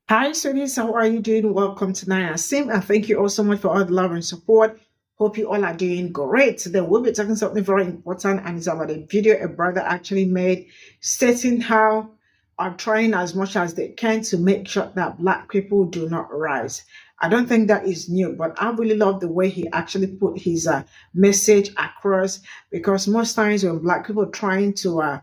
Hi, Sweeties. How are you doing? Welcome to Naya Sim, and thank you all so much for all the love and support. Hope you all are doing great. Today, we'll be talking something very important, and it's about a video a brother actually made stating how are trying as much as they can to make sure that Black people do not rise. I don't think that is new, but I really love the way he actually put his message across because most times when Black people are trying to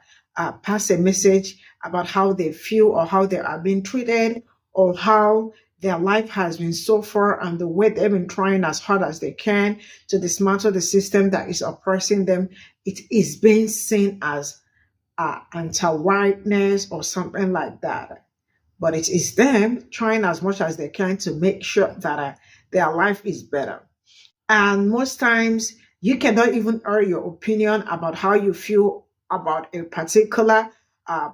pass a message about how they feel or how they are being treated or how their life has been so far and the way they've been trying as hard as they can to dismantle the system that is oppressing them, it is being seen as anti-whiteness or something like that. But it is them trying as much as they can to make sure that their life is better. And most times, you cannot even air your opinion about how you feel about a particular,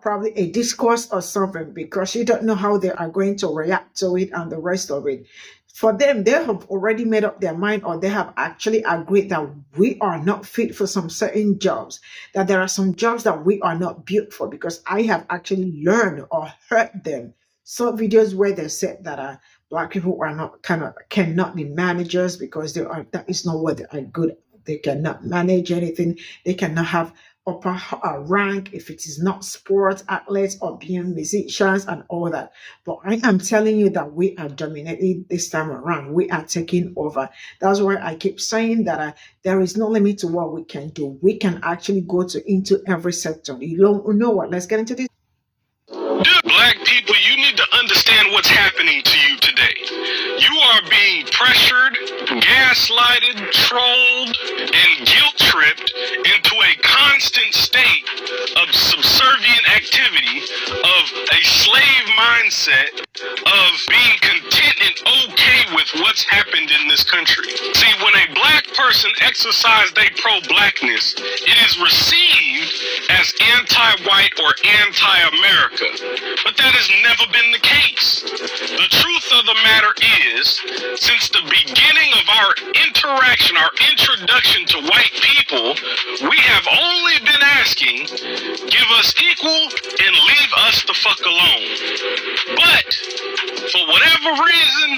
probably a discourse or something, because you don't know how they are going to react to it and the rest of it. For them, they have already made up their mind or they have actually agreed that we are not fit for some certain jobs, that there are some jobs that we are not built for, because I have actually learned or heard them. Saw videos where they said that Black people are not cannot be managers because that is not what they are good at. They cannot manage anything. They cannot have upper rank if it is not sports athletes or being musicians and all that. But I am telling you that we are dominating this time around. We are taking over. That's why I keep saying that there is no limit to what we can do. We can actually go into every sector. You don't know what? Let's get into this. Black people, you need to understand what's happening to you today. You are being pressured, gaslighted, trolled, and guilt-tripped into a constant state of subservient activity, of a slave mindset, of being content and okay with what's happened in this country. See, when a Black person exercises their pro-Blackness, it is received as anti-white or anti-America. But that has never been the case. The truth of the matter is, since the beginning of our interaction, our introduction to white people, we have only been asking, give us equal and leave us the fuck alone. But, for whatever reason,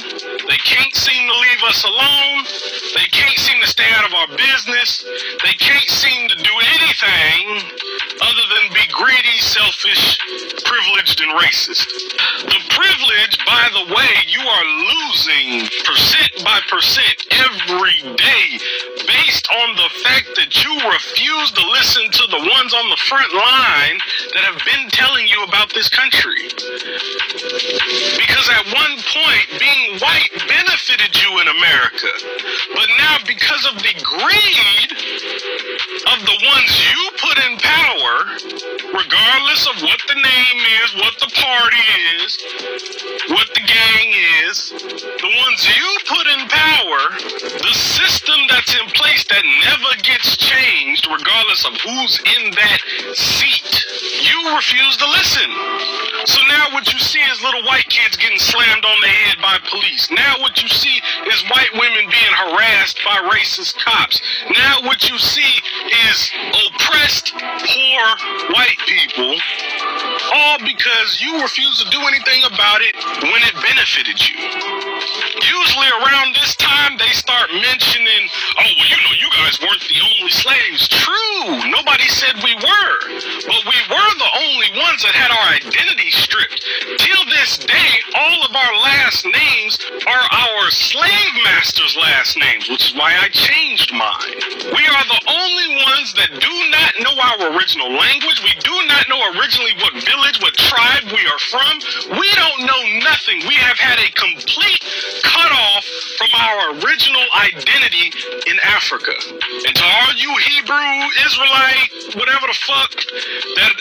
they can't seem to leave us alone. They can't seem to stay out of our business. They can't seem to do anything other than be greedy, selfish, privileged, and racist. The privilege, by the way, you are losing percent by percent every day based on the fact that you refuse to listen to the ones on the front line that have been telling you about this country. Because at one point, being white benefited you in America. But now, because of the greed of the ones you put in power, regardless of what the name is, what the party is, what the gang is, the ones you put in power, the system that's in place that never gets changed, regardless of who's in that seat, you refuse to listen. So now what you see is little white kids getting slammed on the head by police. Now what you see is white women being harassed by racist cops. Now what you see is oppressed, poor white people, all because you refuse to do anything about it when it benefited you. Usually around this time, they start mentioning, oh, well, you guys weren't the only slaves. True, nobody said we were, but we were the only ones that had our identity stripped. Till this day, all of our last names are our slave masters' last names, which is why I changed mine. We are the only ones that do not know our original language. We do not know originally what village, what tribe we are from. We don't know nothing. We have had a complete cutoff from our original identity in Africa. And to all you Hebrew, Israelite, whatever the fuck,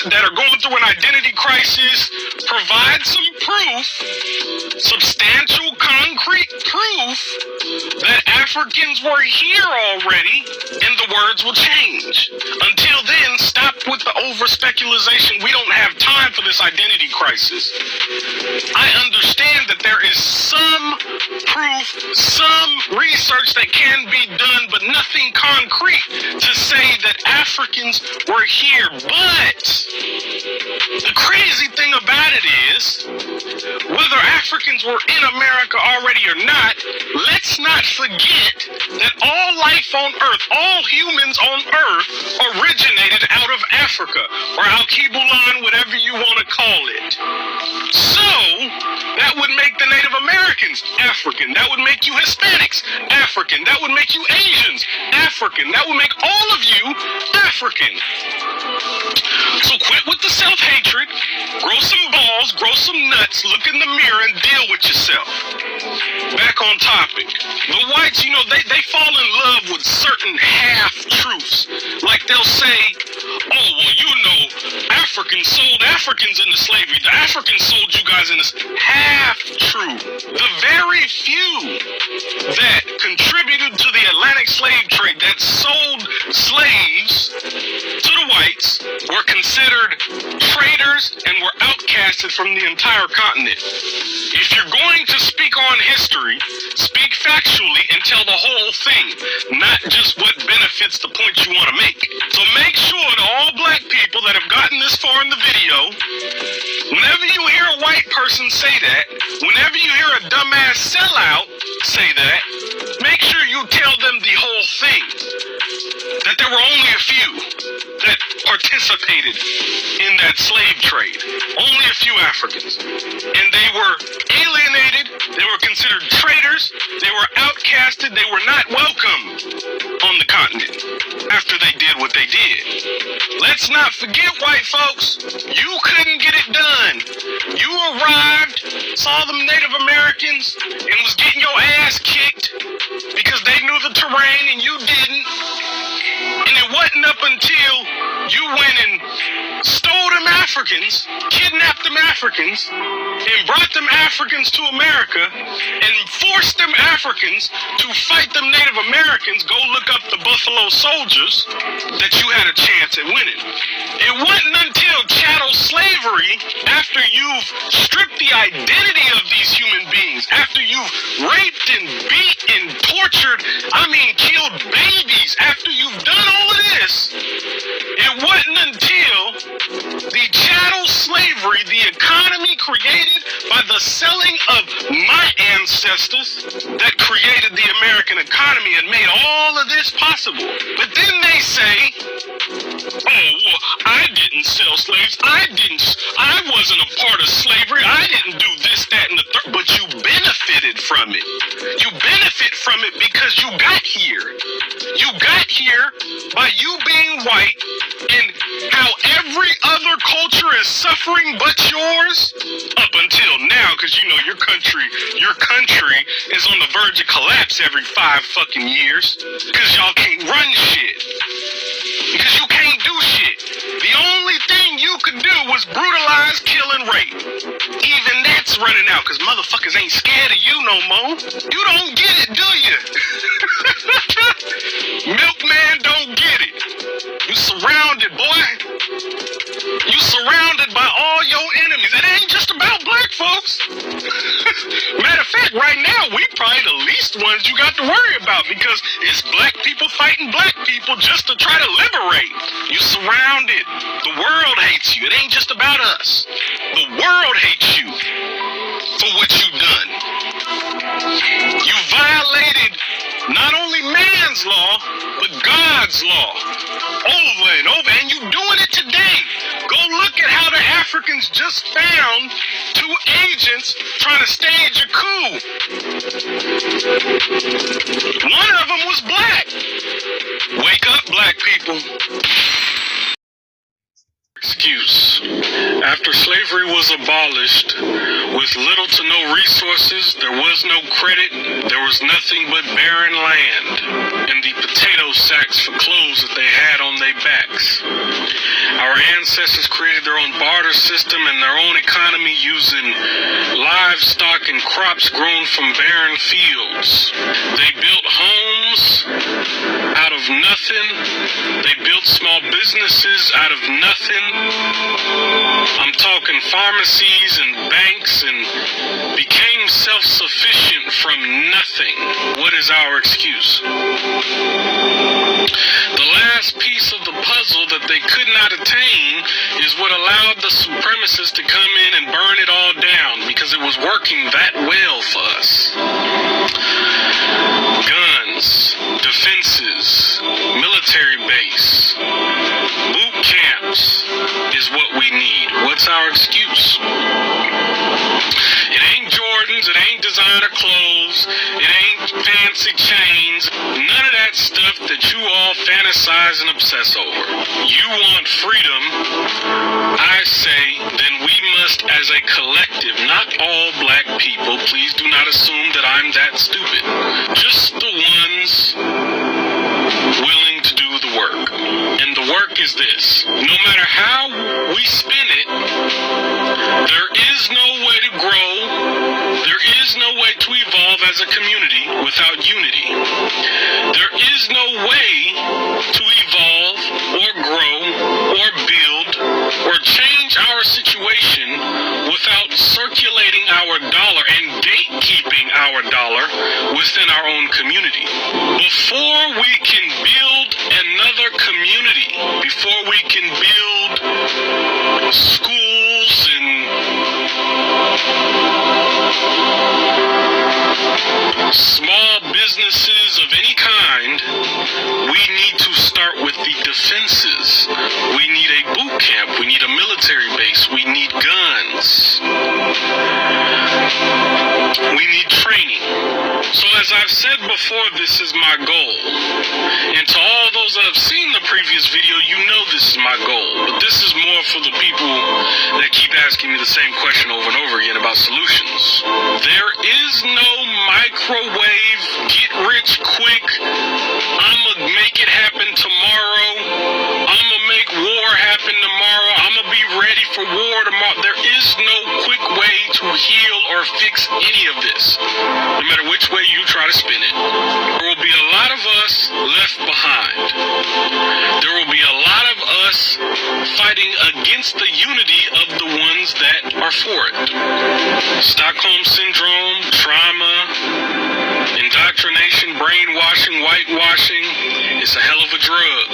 that are going through an identity crisis, provide some proof, substantial, concrete proof, that Africans were here already, and the words will change. Until then, stop with the over-speculation. We don't have time for this identity crisis. I understand that there is some proof, some research that can be done, but nothing concrete to say that Africans were here. But the crazy thing about it is, whether Africans were in America already or not, let's not forget that all life on Earth, all humans on Earth originated out of Africa, or Al-Kibulan, whatever you want to call it. So, that would make the Native Americans African. That would make you Hispanics African. That would make you Asians African. That would make all of you African. So quit with the self-hatred, grow some balls, grow some nuts, look in the mirror and deal with yourself. Back on topic. The whites, they fall in love with certain half-truths. Like they'll say, oh, well, Africans sold Africans into slavery. The Africans sold you guys into half-truth. The very few that contributed to the Atlantic slave trade, that sold slaves to the whites, were considered traitors and were outcasted from the entire continent. If you're going to speak on history, speak factually and tell the whole thing, not just what benefits the point you want to make. So make sure to all black people that have gotten this far in the video, whenever you hear a white person say that, whenever you hear a dumbass sellout say that, make sure you tell them the whole thing. That there were only a few that participated in that slave trade. Only a few Africans. And they were alienated, they were considered traitors, they were outcasted, they were not welcome on the continent after they did what they did. Let's not forget, white folks, you couldn't get it done. You arrived, saw them Native Americans, and was getting your ass kicked because they knew the terrain and you didn't. And it wasn't up until you went and stole them Africans, kidnapped them Africans, and brought them Africans to America, and forced them Africans to fight them Native Americans, go look up the Buffalo Soldiers, that you had a chance at winning. It wasn't until chattel slavery, after you've stripped the identity of these human beings, after you've raped and beat and tortured, killed babies, after you've done all of this, it wasn't until the chattel slavery, the economy created by the selling of my ancestors, that created the American economy and made all of this possible. But then they say, oh, well, I didn't sell slaves. I wasn't a part of slavery. I didn't do this, that, and the third. But you benefited from it. You benefit from it because you got here. You got here by you being white, and how every other culture is suffering but yours up until now, because your country is on the verge of collapse every 5 fucking years, because y'all can't run shit, because you can't do shit. The only thing you could do was brutalize, kill, and rape. Even that's running out, because motherfuckers ain't scared of you no more. You don't get it, do you? Milkman don't get it. You surrounded, boy. You surrounded by all your enemies. It ain't just about black folks. Matter of fact, right now, we probably the least ones you got to worry about, because it's black people fighting black people just to try to liberate. You surrounded. The world hates you. It ain't just about us. The world hates you for what you've done. You violated not only man's law, but God's law. Over and over. And you doing it today. Go look at how the Africans just found 2 agents trying to stage a coup. One of them was black. Wake up, black people. Excuse. After slavery was abolished, with little to no resources, there was no credit, there was nothing but barren land, and the potato sacks for clothes that they had on their backs. Our ancestors created their own barter system and their own economy using livestock and crops grown from barren fields. They built homes out of nothing. They built small businesses out of nothing. I'm talking pharmacies and banks, and became self-sufficient from nothing. What is our excuse? The last piece of the puzzle that they could not attain is what allowed the supremacists to come in and burn it all down, because it was working that well for us. Guns, defenses, military base, boot camps is what we need. What's our excuse? It ain't Jordans, it ain't designer clothes, it ain't fancy chains, none of that stuff that you all fantasize and obsess over. You want freedom, I say, then we must as a collective, not all black people, please do not assume that I'm that stupid, just the ones willing to do the work. And the work is this: no matter how we spin it, there is no way to grow, there is no way to evolve as a community without unity. There is no way to evolve or grow or build or change our situation without circulating our dollar and gatekeeping our dollar within our own community. Before we can build another community, before we can build schools and small businesses of any kind, we need to start with the defenses. We need a boot camp. We need a military base. We need guns. We need training. So as I've said before, this is my goal. And to all those that have seen the previous video, you know this is my goal. But this is more for the people that keep asking me the same question over and over again about solutions. There is no microwave, get rich quick, I'ma make it happen tomorrow, I'ma make war happen tomorrow, I'ma be ready for war tomorrow. There is no quick way to heal or fix any of this, no matter which way you try to spin it. There will be a lot of us left behind. There will be a lot of us fighting against the unity of the ones that are for it. Stockholm Syndrome, trauma, indoctrination, brainwashing, whitewashing, it's a hell of a drug.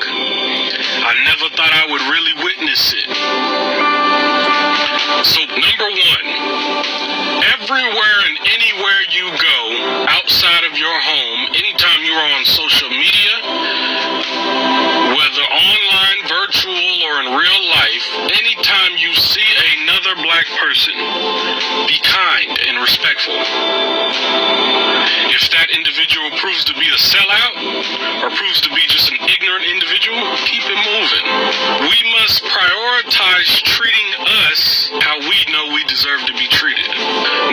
I never thought I would really witness it. So number one, everywhere and anywhere you go outside of your home, anytime you're on social media, whether online, virtual, or in real life, anytime you see another black person, be kind and respectful. If that individual proves to be a sellout or proves to be just an ignorant individual, keep it moving. We must prioritize treating us how we know we deserve to be treated.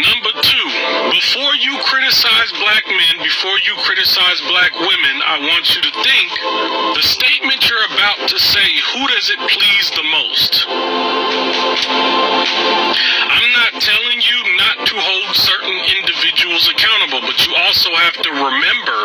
Number two, before you criticize black men, before you criticize black women, I want you to think the statement you're about to say, who does it please the most? I'm not telling you not to hold certain individuals accountable, but you also have to remember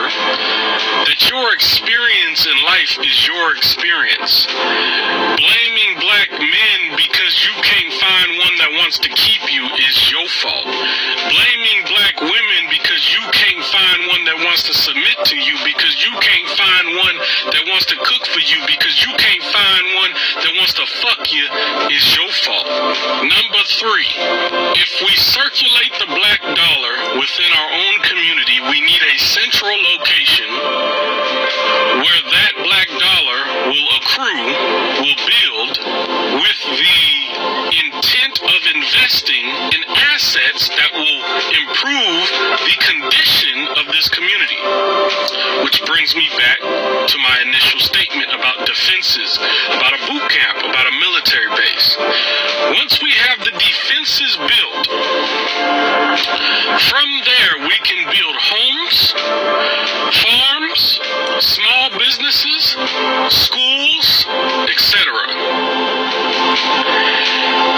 that your experience in life is your experience. Blaming black men because you can't find one that wants to keep you is your fault. Blaming black women because you can't find one that wants to submit to you, because you can't find one that wants to cook for you, because you can't find one that wants to fuck you, is your fault. Number three, if we circulate the black dollar within our own community, we need a central location where that black dollar will accrue, will build, with the intent of investing in assets that will improve the condition of this community. Which brings me back to my initial statement about defenses, about a boot camp, about a military base. Once we have the defenses built, from there we can build homes, farms, small businesses, schools, etc.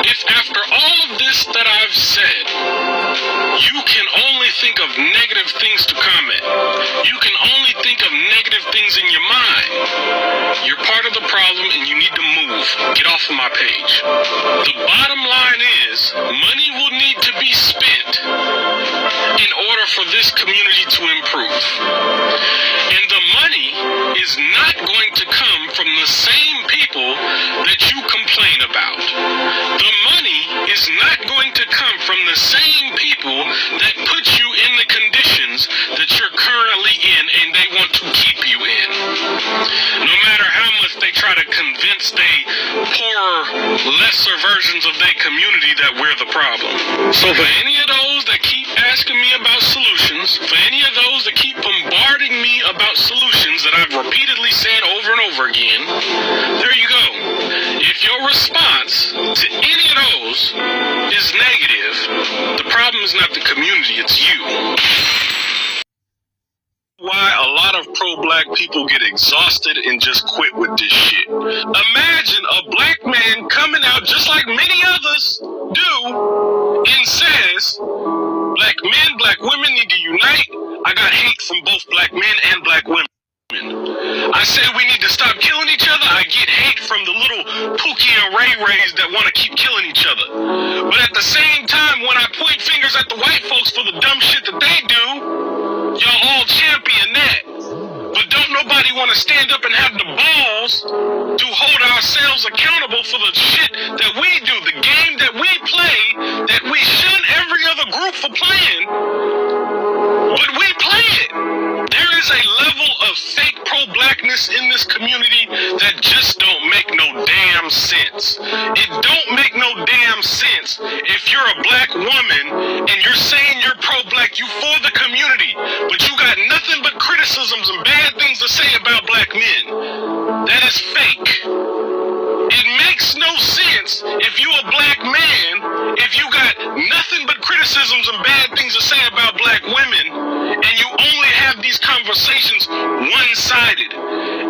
If after all of this that I've said, you can only think of negative things to comment, you can only think of negative things in your mind, you're part of the problem and you need to move. Get off of my page. The bottom line is, money will need to be spent in order for this community to improve. And the money is not going to come from the same people that you complain about. The money is is not going to come from the same people that put you in the conditions that you're currently in and they want to keep you in. No matter how much they try to convince they poorer, lesser versions of their community that we're the problem. So for any of those that keep asking me about solutions, for any of those that keep bombarding me about solutions that I've repeatedly said over and over again, there you go. If your response to any of those is negative, the problem is not the community, it's you. Why a lot of pro-black people get exhausted and just quit with this shit. Imagine a black man coming out just like many others do and says, black men, black women need to unite. I got hate from both black men and black women. I say we need to stop killing each other. I get hate from the little Pookie and Ray Rays that want to keep killing each other. But at the same time, when I point fingers at the white folks for the dumb shit that they do, y'all all champion that. But don't nobody want to stand up and have the balls to hold ourselves accountable for the shit that we do, the game that we play, that we shun every other group for playing, but we play it. There is a level of fake pro-blackness in this community that just don't make no damn sense. It don't make no damn sense if you're a black woman and you're saying you're pro-black, you for the community, but you got nothing but criticisms and bad things to say about black men. That is fake. It makes no sense if you a black man, if you got nothing but criticisms and bad things to say about black women, and you only have these conversations one-sided.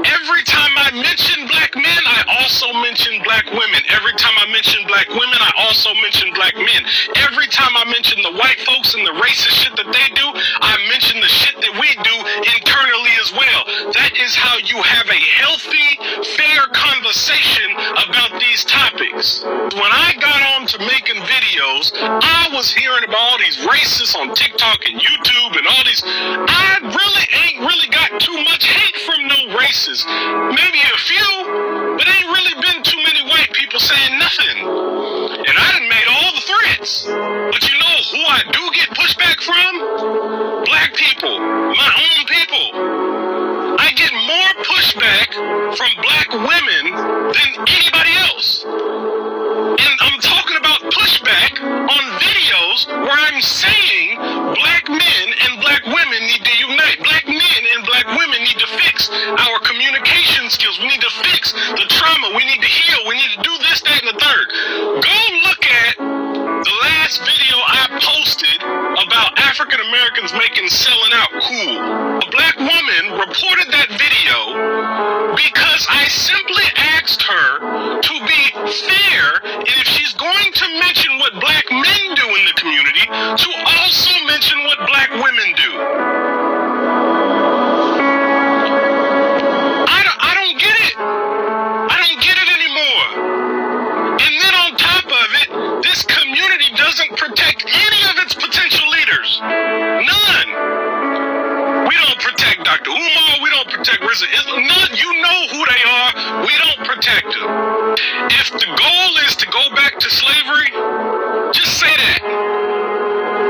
Every time I mention black men, I also mention black women. Every time I mention black women, I also mention black men. Every time I mention the white folks and the racist shit that they do, I mention the shit that we do internally as well. That is how you have a healthy, fair conversation about these topics. When I got on to making videos, I was hearing about all these racists on TikTok and YouTube and all these. I really ain't really got too much hate from no racists. Maybe a few, but ain't really been too many white people saying nothing. And I done made all the threats. But you know who I do get pushback from? Black people, my own people. I get more pushback from black women than anybody else. And I'm talking about pushback on videos where I'm saying black men and black women need to unite. Black men and black women need to fix our communication skills. We need to fix the trauma. We need to heal. We need to do this, that, and the third. Go look at the last video I posted about African Americans making selling out cool. A black woman reported that video because I simply asked her to be fair, and if she's going to mention what black men do in the community, to also mention what black women do. I don't get it. I don't get it anymore. And then on top of it, this community doesn't protect any of its potential leaders. None. We don't protect Dr. Umar. We don't protect Rizza Islam. None. You know who they are. We don't protect them. If the goal is to go back to slavery, just say that.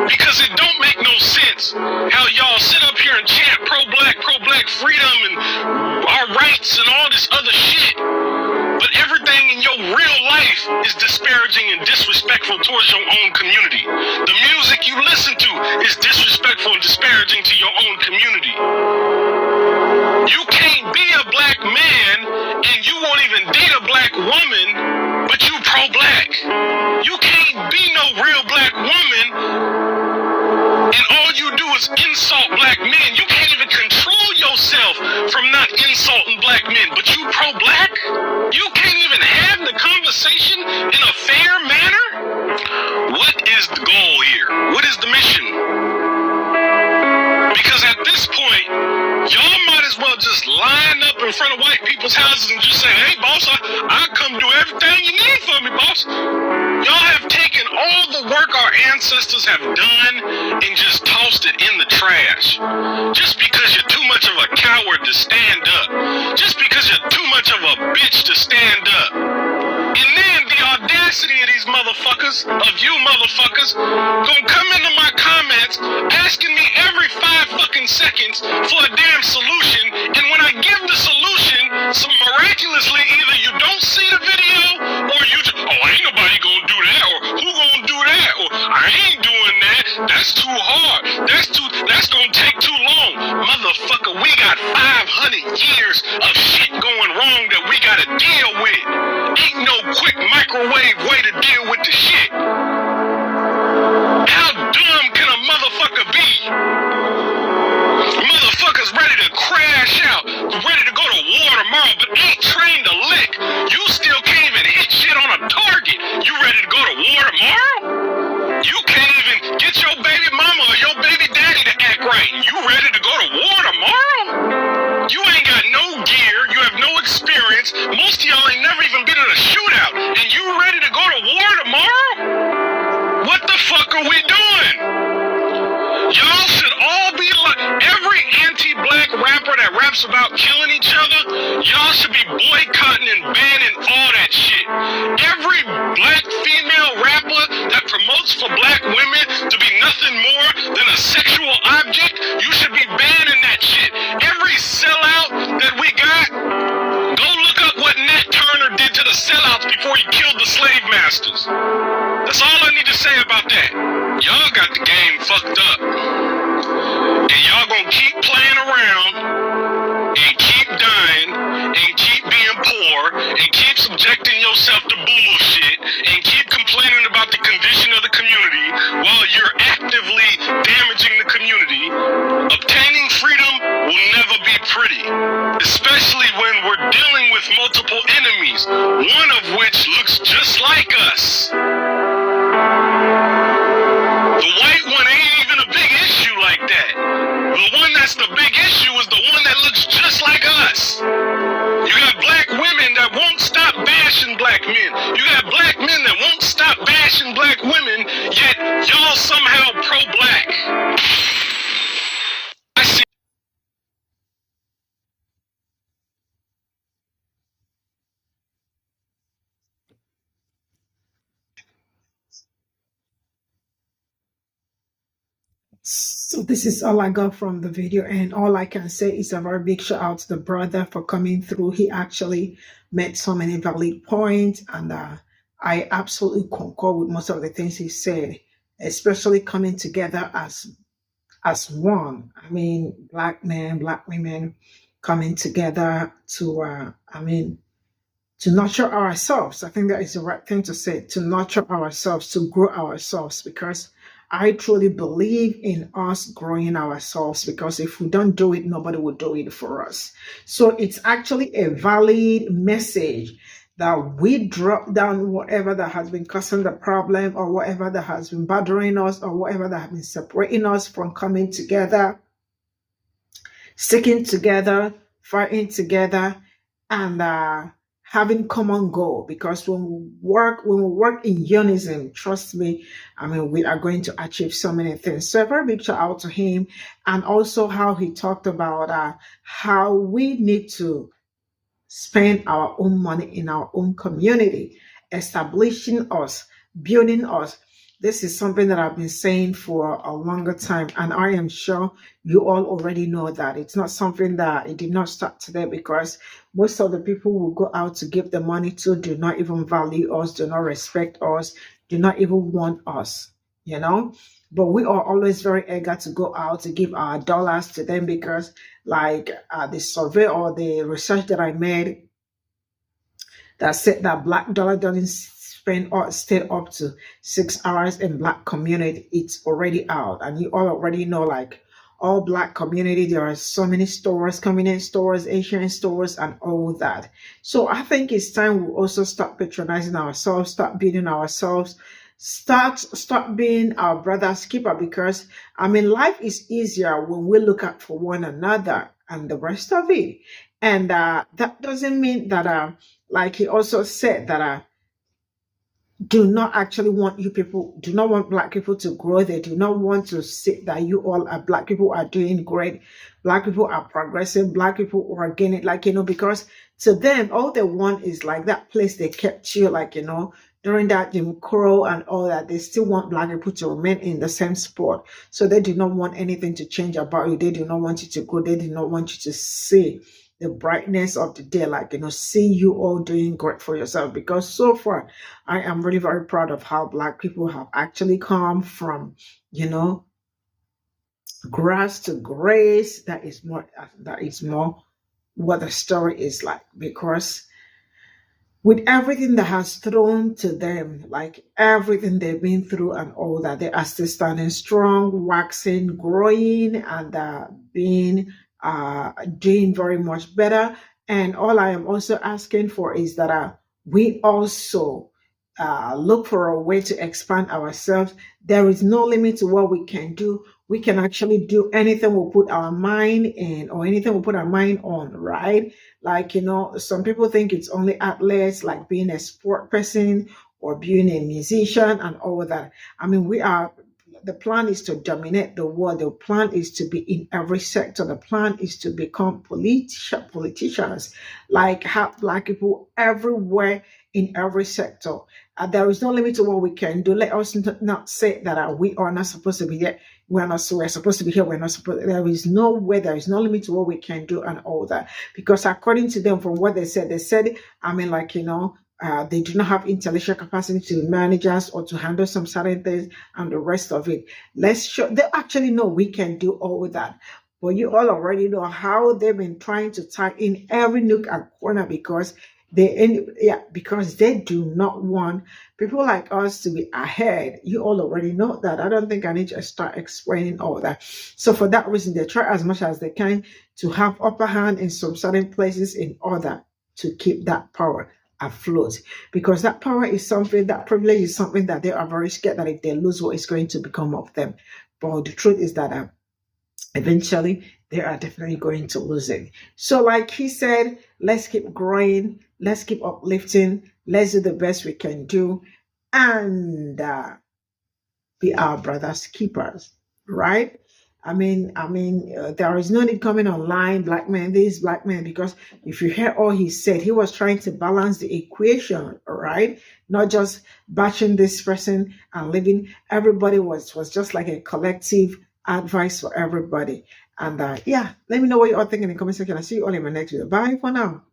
Because it don't make no sense how y'all sit up here and chant pro-black freedom and our rights and all this other shit. But everything in your real life is disparaging and disrespectful towards your own community. The music you listen to is disrespectful and disparaging to your own community. You can't be a black man and you won't even date a black woman, but you pro-black. You can't be no real black woman and all you do is insult black men. You can't even control yourself from not insulting black men, but you pro-black? You can't even have the conversation in a fair manner? What is the goal here? What is the mission? Because at this point, y'all might as well just line up in front of white people's houses and just say, hey, boss, I'll come do everything you need for me, boss. Y'all have taken all the work our ancestors have done and just tossed it in the trash. Just because you're too much of a coward to stand up. Just because you're too much of a bitch to stand up. And then the audacity of these motherfuckers, of you motherfuckers, gonna come into my comments asking me every 5 fucking seconds for a damn solution, and when I give the solution, so miraculously either you don't see the video, or you ain't nobody gonna do that, or who gonna do that, or I ain't doing that, that's too hard, that's gonna take too long. Motherfucker, we got 500 years of shit going wrong that we gotta deal with. Ain't no quick microwave way to deal with the shit. How dumb can a motherfucker be? Motherfuckers ready to crash out, ready to go to war tomorrow, but ain't trained a lick. You still can't even hit shit on a target. You ready to go to war tomorrow? You can't even get your baby mama or your baby daddy to act right. You ready to go to war tomorrow? You ain't got no gear, you have no experience. Most of y'all ain't never even been in a shootout, and you ready to go to war tomorrow? What the fuck are we doing? Y'all should all be like, every anti-black rapper that raps about killing each other, y'all should be boycotting and banning all that shit. Every black female rapper that promotes for black women to be nothing more than a sexual object, you should be banning that shit. Every sellout that we got, go look up what Nat Turner did to the sellouts before he killed the slave masters. That's all I need to say about that. Y'all got the game fucked up. And y'all gonna keep playing around and keep dying and keep being poor and keep subjecting yourself to bullshit and keep complaining about the condition of the community while you're actively damaging the community. Obtaining freedom will never be pretty, especially when we're dealing with multiple enemies, one of which looks just like us. The white one ain't even a big issue like that. The one that's the big issue is the one that looks just like us. You got black women that won't stop bashing black men. You got black men that won't stop bashing black women, yet y'all somehow pro-black. I see. So this is all I got from the video, and all I can say is a very big shout out to the brother for coming through. He actually made so many valid points, and I absolutely concur with most of the things he said, especially coming together as one. I mean, black men, black women coming together to to nurture ourselves. I think that is the right thing to say, to nurture ourselves, to grow ourselves, because I truly believe in us growing ourselves, because if we don't do it, nobody will do it for us. So it's actually a valid message that we drop down whatever that has been causing the problem, or whatever that has been bothering us, or whatever that has been separating us from coming together, sticking together, fighting together, and having common goal. Because when we work in unison, trust me, I mean, we are going to achieve so many things. So a very big shout out to him, and also how he talked about how we need to spend our own money in our own community, establishing us, building us. This is something that I've been saying for a longer time, and I am sure you all already know that. It's not something that it did not start today, because most of the people who go out to give the money to do not even value us, do not respect us, do not even want us, you know. But we are always very eager to go out to give our dollars to them, because like the survey or the research that I made that said that black dollar doesn't spend or stay up to 6 hours in black community. It's already out, and you all already know, like, all black community, there are so many stores, convenience stores, Asian stores, and all that. So I think it's time we also start patronizing ourselves, start building ourselves, start being our brother's keeper, because I mean, life is easier when we look out for one another and the rest of it. And that doesn't mean that like he also said that do not actually want you people, do not want black people to grow. They do not want to see that you all are black people are doing great, black people are progressing, black people are gaining, like, you know, because to them all they want is like that place they kept you, like, you know, during that Jim Crow and all that, they still want black people to remain in the same spot. So they do not want anything to change about you. They do not want you to go. They do not want you to see the brightness of the day, like, see you all doing great for yourself. Because so far, I am really very proud of how black people have actually come from, grass to grace. That is more what the story is like, because with everything that has thrown to them, like everything they've been through and all that, they are still standing strong, waxing, growing, and being doing very much better. And all I am also asking for is that we also look for a way to expand ourselves. There is no limit to what we can do. We can actually do anything we put our mind in, or anything we put our mind on, right? Like, some people think it's only athletes, like being a sport person or being a musician and all of that. I mean, the plan is to dominate the world. The plan is to be in every sector. The plan is to become politicians, like have black people everywhere in every sector. There is no limit to what we can do. Let us not say that we are not supposed to be there. We're supposed to be here. We're not supposed. There is no way. There is no limit to what we can do and all that. Because according to them, from what they said, I mean, like, they do not have intellectual capacity to manage us or to handle some certain things and the rest of it. They actually know we can do all of that. But you all already know how they've been trying to tie in every nook and corner, because they do not want people like us to be ahead. You all already know that. I don't think I need to start explaining all that. So for that reason, they try as much as they can to have upper hand in some certain places in order to keep that power afloat, because that power is something, that privilege is something that they are very scared that if they lose, what is going to become of them. But the truth is that eventually they are definitely going to lose it. So like he said, let's keep growing, let's keep uplifting, let's do the best we can do, and be our brother's keepers, right? There is no need coming online, black man this, black man, because if you hear all he said, he was trying to balance the equation, right? Not just bashing this person and leaving. Everybody was just like a collective advice for everybody. And let me know what you all think in the comment section. I'll see you all in my next video. Bye for now.